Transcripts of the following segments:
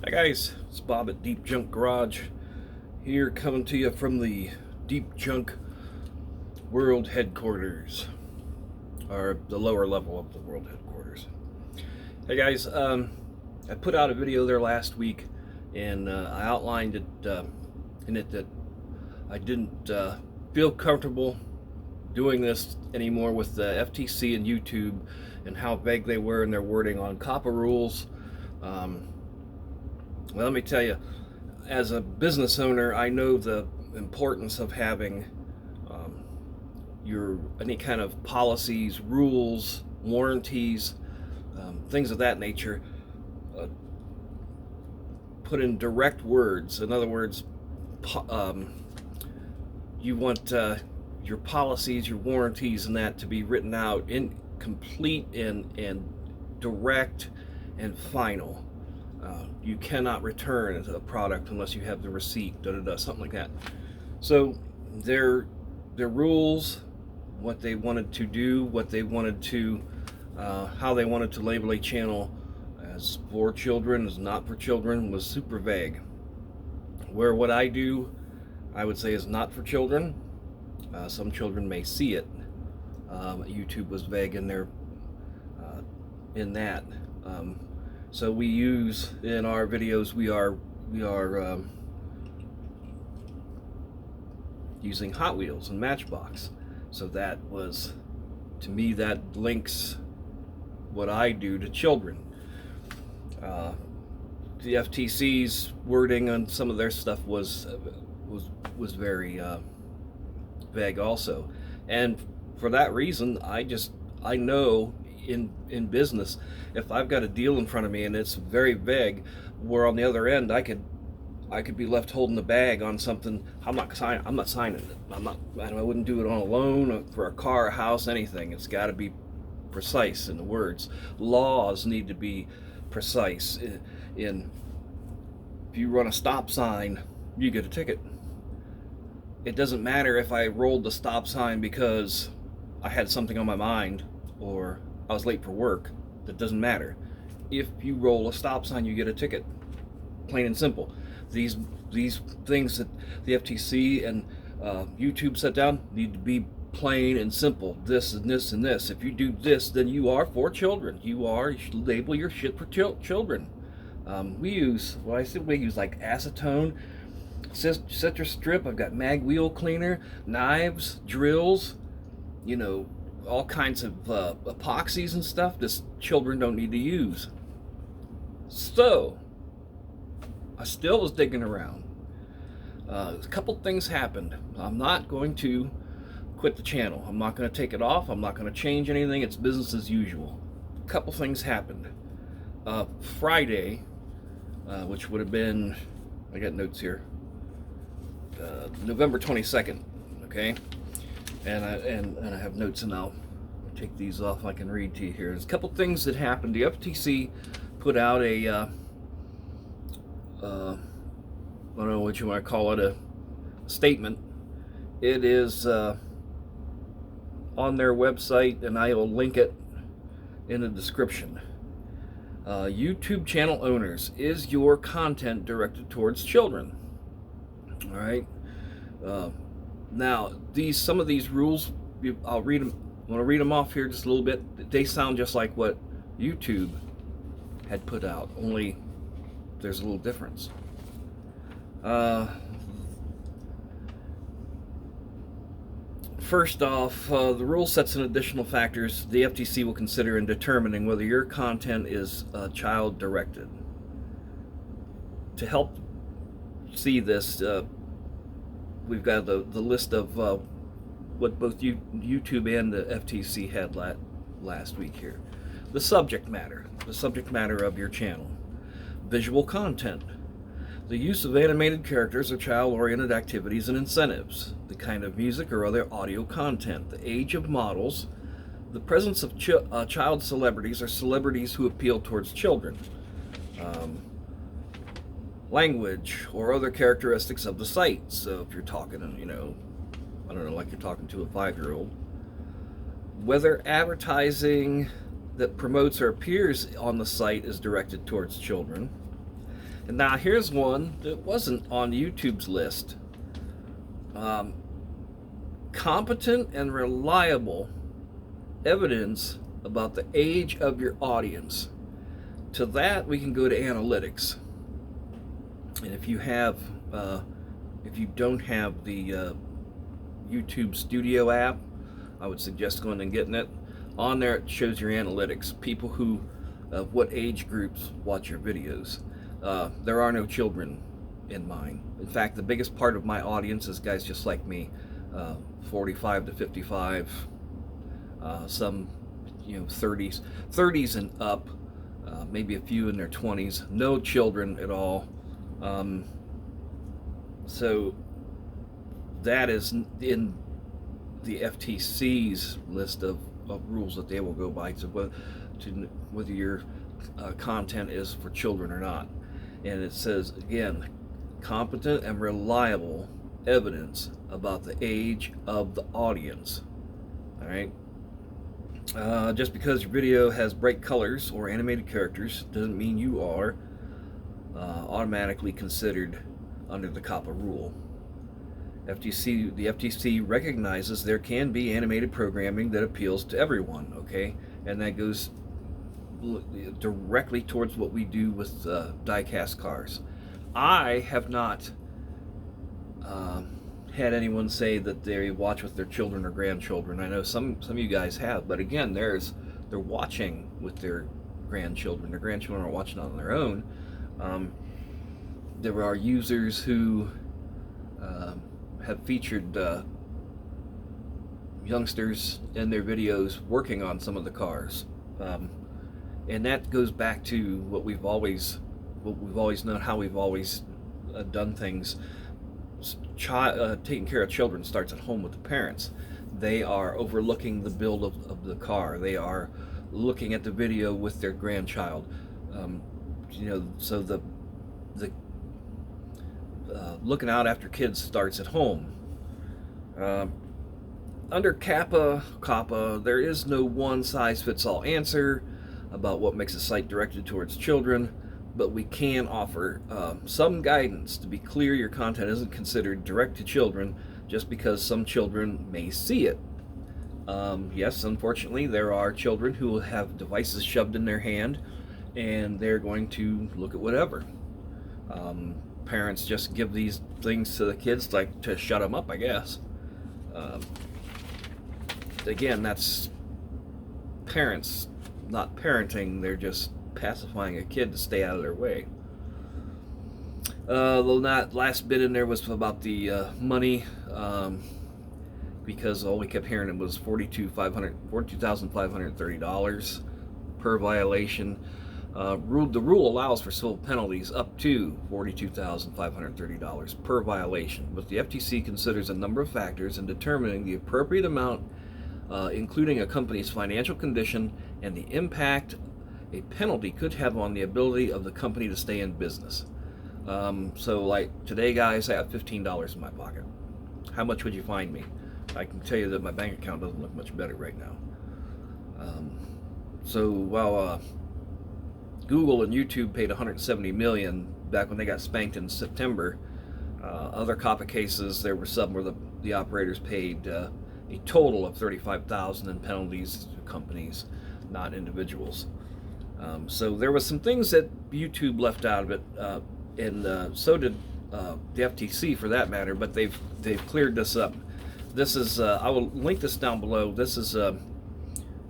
Hi guys, it's Bob at Deep Junk Garage here, coming to you from the Deep Junk World Headquarters, or the lower level of the World Headquarters. Hey guys, I put out a video there last week, and I outlined in it that I didn't feel comfortable doing this anymore with the FTC and YouTube and how vague they were in their wording on COPPA rules. Well, let me tell you, as a business owner, I know the importance of having your any kind of policies, rules, warranties, things of that nature, uh, put in direct words. In other words, you want your policies, your warranties, and that to be written out in complete and direct and final. You cannot return a product unless you have the receipt, something like that. So their rules, what they wanted to do, what they wanted to, how they wanted to label a channel as for children, as not for children, was super vague. Where what I do, I would say, is not for children. Some children may see it. YouTube was vague in their in that. So we use in our videos, we are using Hot Wheels and Matchbox. So that was, to me, that links what I do to children. The FTC's wording on some of their stuff was very vague also, and for that reason, I know in business, if I've got a deal in front of me and it's very vague, where on the other end I could be left holding the bag on something, I'm not signing it. I wouldn't do it on a loan, for a car, a house, anything. It's got to be precise in the words. Laws need to be precise. If you run a stop sign, you get a ticket. It doesn't matter if I rolled the stop sign because I had something on my mind or I was late for work. That doesn't matter. If you roll a stop sign, you get a ticket. Plain and simple. These things that the FTC and YouTube set down need to be plain and simple. This and this and this. If you do this, then you are for children. You should label your shit for children. We use like acetone, citrus strip. I've got mag wheel cleaner, knives, drills, all kinds of epoxies and stuff that children don't need to use. So I still was digging around. A couple things happened. I'm not going to quit the channel. I'm not going to take it off. I'm not going to change anything. It's business as usual. A couple things happened. Friday, which would have been, I got notes here, November 22nd, okay? And I have notes, and I'll take these off. I can read to you here. There's a couple things that happened. The FTC put out a, I don't know what you want to call it, a statement. It is on their website, and I will link it in the description. YouTube channel owners, is your content directed towards children? All right. Now, some of these rules, I'll read them. I want to read them off here just a little bit. They sound just like what YouTube had put out, only there's a little difference. First off, the rule sets in additional factors the FTC will consider in determining whether your content is child-directed. To help see this, we've got the list of what both YouTube and the FTC had last week here. The subject matter of your channel. Visual content. The use of animated characters or child-oriented activities and incentives. The kind of music or other audio content. The age of models. The presence of child celebrities or celebrities who appeal towards children. Language or other characteristics of the site. So if you're talking, I don't know, like you're talking to a 5-year-old. Whether advertising that promotes or appears on the site is directed towards children. And now here's one that wasn't on YouTube's list. Um, Competent and reliable evidence about the age of your audience. To that, we can go to analytics. And if you don't have the YouTube Studio app, I would suggest going and getting it. On there, it shows your analytics, people who, of what age groups watch your videos. There are no children in mine. In fact, the biggest part of my audience is guys just like me, 45 to 55, some 30s and up, maybe a few in their 20s. No children at all. So that is in the FTC's list of rules that they will go by to whether your content is for children or not. And it says, again, competent and reliable evidence about the age of the audience. All right. Just because your video has bright colors or animated characters doesn't mean you are automatically considered under the COPPA rule. The FTC recognizes there can be animated programming that appeals to everyone, okay? And that goes directly towards what we do with die-cast cars. I have not had anyone say that they watch with their children or grandchildren. I know some of you guys have, but again, they're watching with their grandchildren. Their grandchildren are watching on their own. There are users who have featured youngsters in their videos working on some of the cars, and that goes back to what we've always known, how we've always done things. Taking care of children starts at home with the parents. They are overlooking the build of the car. They are looking at the video with their grandchild. So the looking out after kids starts at home. Under COPPA, there is no one-size-fits-all answer about what makes a site directed towards children, but we can offer some guidance to be clear your content isn't considered direct to children just because some children may see it. Yes, unfortunately, there are children who will have devices shoved in their hand and they're going to look at whatever. Parents just give these things to the kids like to shut them up, I guess. Again, that's parents not parenting, they're just pacifying a kid to stay out of their way. The last bit in there was about the money, because all we kept hearing was $42,530 per violation. The rule allows for civil penalties up to $42,530 per violation, but the FTC considers a number of factors in determining the appropriate amount, including a company's financial condition and the impact a penalty could have on the ability of the company to stay in business. So like today, guys, I have $15 in my pocket. How much would you find me? I can tell you that my bank account doesn't look much better right now. So while Google and YouTube paid $170 million back when they got spanked in September, other COPPA cases, there were some where the operators paid a total of $35,000 in penalties to companies, not individuals. So there was some things that YouTube left out of it, and so did the FTC for that matter. But they've cleared this up. This is I will link this down below. This is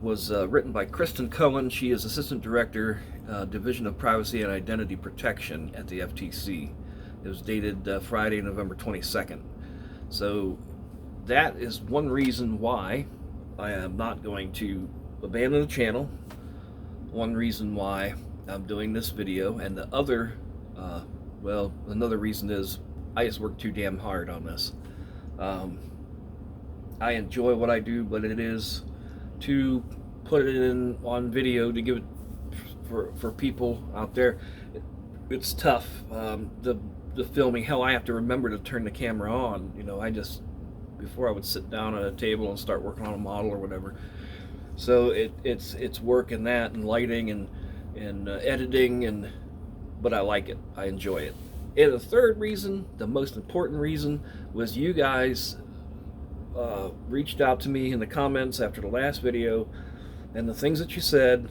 was written by Kristen Cohen. She is Assistant Director, Division of Privacy and Identity Protection at the FTC. It was dated Friday, November 22nd. So that is one reason why I am not going to abandon the channel. One reason why I'm doing this video, and the other, another reason is I just work too damn hard on this. I enjoy what I do, but it is to put it in on video to give it for people out there. It's tough. The filming, hell, I have to remember to turn the camera on. Before I would sit down at a table and start working on a model or whatever. So it's work in that, and lighting and editing, and but I like it. I enjoy it. And the third reason, the most important reason, was you guys reached out to me in the comments after the last video, and the things that you said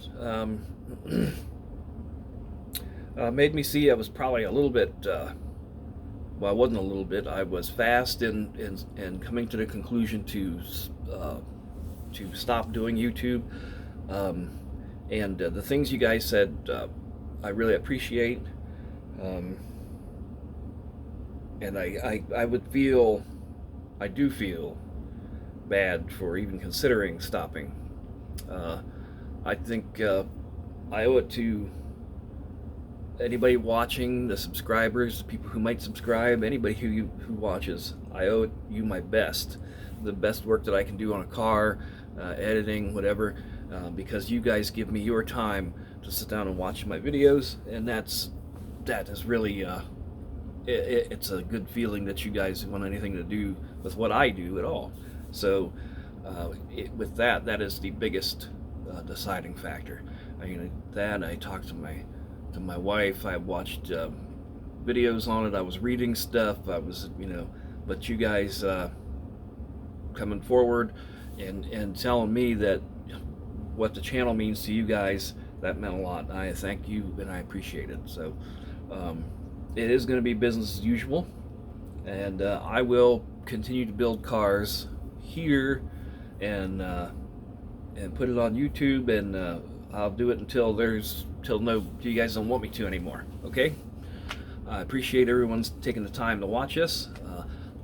made me see I was probably a little bit, well, I wasn't a little bit, I was fast in coming to the conclusion to stop doing YouTube. And the things you guys said, I really appreciate. And I do feel bad for even considering stopping. I think I owe it to anybody watching, the subscribers, the people who might subscribe, anybody who watches. I owe you my best, the best work that I can do on a car, editing, whatever, because you guys give me your time to sit down and watch my videos, and that is really it's a good feeling that you guys want anything to do with what I do at all. So with that is the biggest deciding factor. I talked to my wife. I watched videos on it. I was reading stuff. I was, but you guys coming forward and telling me that what the channel means to you guys, that meant a lot. I thank you and I appreciate it. So it is going to be business as usual, and I will continue to build cars here and put it on YouTube, and I'll do it until you guys don't want me to anymore. Okay? I appreciate everyone's taking the time to watch us.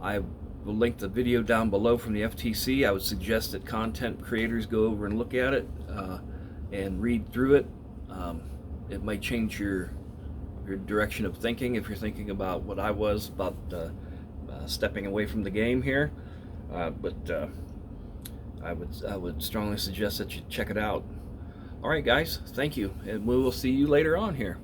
I will link the video down below from the FTC. I would suggest that content creators go over and look at it and read through it. It might change your direction of thinking if you're thinking about what I was about stepping away from the game here. But I would strongly suggest that you check it out. All right, guys, thank you, and we will see you later on here.